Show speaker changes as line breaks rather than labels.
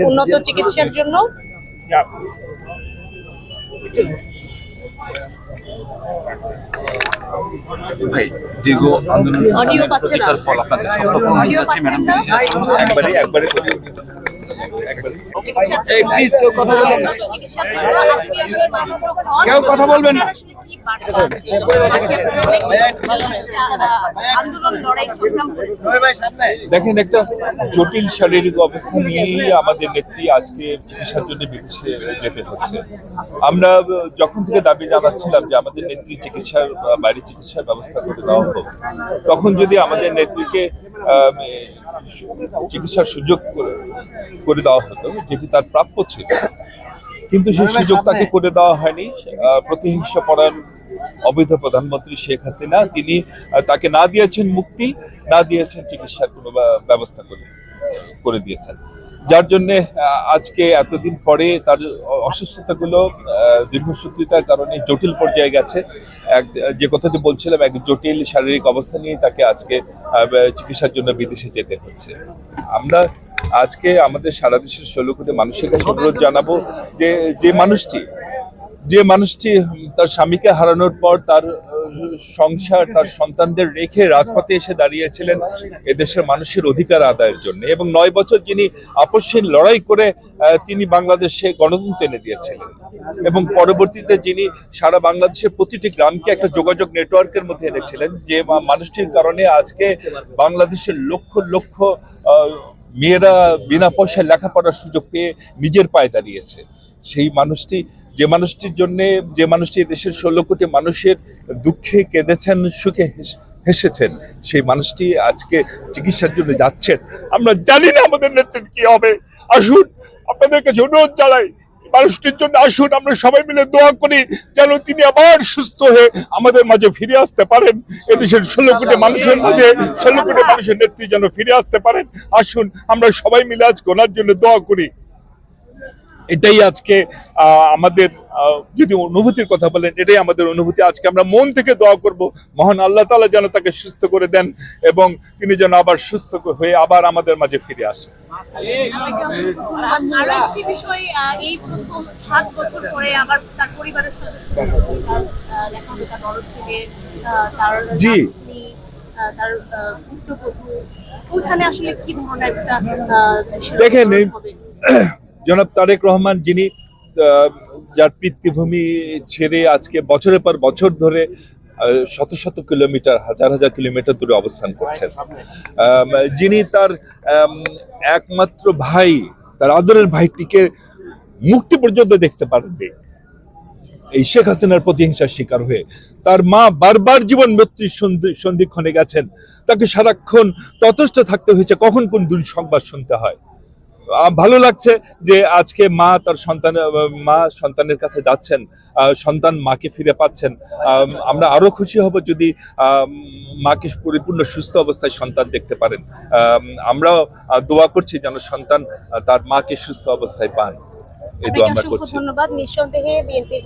উন্নত চিকিৎসার জন্য
দীর্ঘ আন্দোলন
অডিও পাচ্ছে না
ফল আপনাদের সফল
অডিও পাচ্ছেন না
একবারে
কেউ
কথা বলবেন না।
দেখেন, একটা জটিল শারীরিক অবস্থা নিয়েই আমাদের নেত্রী আজকে চিকিৎসার জন্য বিদেশে যেতে হচ্ছে। আমরা যখন থেকে দাবি জানাচ্ছিলাম যে আমাদের নেত্রী চিকিৎসার বাইরে চিকিৎসার ব্যবস্থা করে দেওয়া হোক, তখন যদি আমাদের নেত্রীকে চিকিৎসার সুযোগ করে দেওয়া হতো যেটি তার প্রাপ্য ছিল, কিন্তু সেই সুযোগ তাকে করে দেওয়া হয়নি। প্রতিহিংসা পরায়ণ অবৈধ প্রধানমন্ত্রী শেখ হাসিনা তিনি তাকে না দিয়েছেন মুক্তি, না দিয়েছেন চিকিৎসার কোনো ব্যবস্থা করে দিয়েছেন, যার জন্য আজকে এতদিন পরে তার অসুস্থতাগুলো দীর্ঘসূত্রিতার কারণে জটিল পর্যায়ে গেছে। যে কথাটি বলছিলাম, এক জটিল শারীরিক অবস্থা নিয়ে তাকে আজকে চিকিৎসার জন্য বিদেশে যেতে হচ্ছে। আমরা আজকে আমাদের সারা দেশের 16 কোটি মানুষের কাছে অনুরোধ জানাবো যে মানুষটি তার স্বামীকে হারানোর পর তার সংসার, তার সন্তানদের রেখে রাজপথে এসে দাঁড়িয়েছিলেন এদেশের মানুষের অধিকার আদায়ের জন্য, এবং 9 বছর যিনি আপসহীন লড়াই করে তিনি বাংলাদেশে গণতন্ত্র এনে দিয়েছিলেন, এবং পরবর্তীতে যিনি সারা বাংলাদেশের প্রতিটি গ্রামকে একটা যোগাযোগ নেটওয়ার্কের মধ্যে এনেছিলেন, যে মানুষটির কারণে আজকে বাংলাদেশের লক্ষ লক্ষ মেয়েরা বিনা পয়সায় লেখাপড়ার সুযোগ পেয়ে নিজের পায়ে দাঁড়িয়েছে। সেই মানুষটি, যে মানুষটি দেশের 16 কোটি মানুষের দুঃখে কেঁদেছেন, সুখে হেসেছেন, সেই মানুষটি আজকে চিকিৎসার জন্য যাচ্ছেন। আমরা জানি না আমাদের নেত্রীর কি হবে। আসুন, আপনাদের কাছে অনুরোধ জানাই, মানুষটির জন্য আসুন, আমরা সবাই মিলে দোয়া করি যেন তিনি আবার সুস্থ হয়ে আমাদের মাঝে ফিরে আসতে পারেন। এদেশের 16 কোটি মানুষের মাঝে 16 কোটি মানুষের নেত্রী যেন ফিরে আসতে পারেন। আসুন, আমরা সবাই মিলে আজকে ওনার জন্য দোয়া করি। এটাই আজকে আমাদের, যদি অনুভূতির কথা বলেন, এটাই আমাদের অনুভূতি। আজকে আমরা মন থেকে দোয়া করব, মহান আল্লাহ তাআলা যেন তাকে সুস্থ করে দেন এবং তিনি যেন আবার সুস্থ হয়ে আবার আমাদের মাঝে ফিরে আসেন।
আরেকটি বিষয়, এই প্রথম 7 বছর পরে আবার তার পরিবারের তার পুত্রবধূ, ওইখানে আসলে কি ধরনের একটা
দেখেন, জনাব তারেক রহমান, যিনি যার পিতৃভূমি ছেড়ে আজকে বছরের পর বছর ধরে শত শত কিলোমিটার, হাজার হাজার কিলোমিটার দূরে অবস্থান করছেন, যিনি তার একমাত্র ভাই, তার আদরের ভাইটিকে মুক্তি পর্যন্ত দেখতে পারেননি এই শেখ হাসিনার প্রতিহিংসার শিকার হয়ে, তার মা বারবার জীবন মৃত্যুর সন্ধিক্ষণে গেছেন, তাকে সারাক্ষণ ততস্থ থাকতে হয়েছে কখন কোন দুঃসংবাদ শুনতে হয়। ভালো লাগছে যে আজকে মা তার সন্তানের কাছে যাচ্ছেন, সন্তান মাকে ফিরে পাচ্ছেন। আমরা আরো খুশি হব যদি মাকে পরিপূর্ণ সুস্থ অবস্থায় সন্তান দেখতে পারেন। আমরাও দোয়া করছি যেন সন্তান তার মাকে সুস্থ অবস্থায় পান, এই দোয়া আমরা করছি।
ধন্যবাদ। নিঃসন্দেহে বিএনপি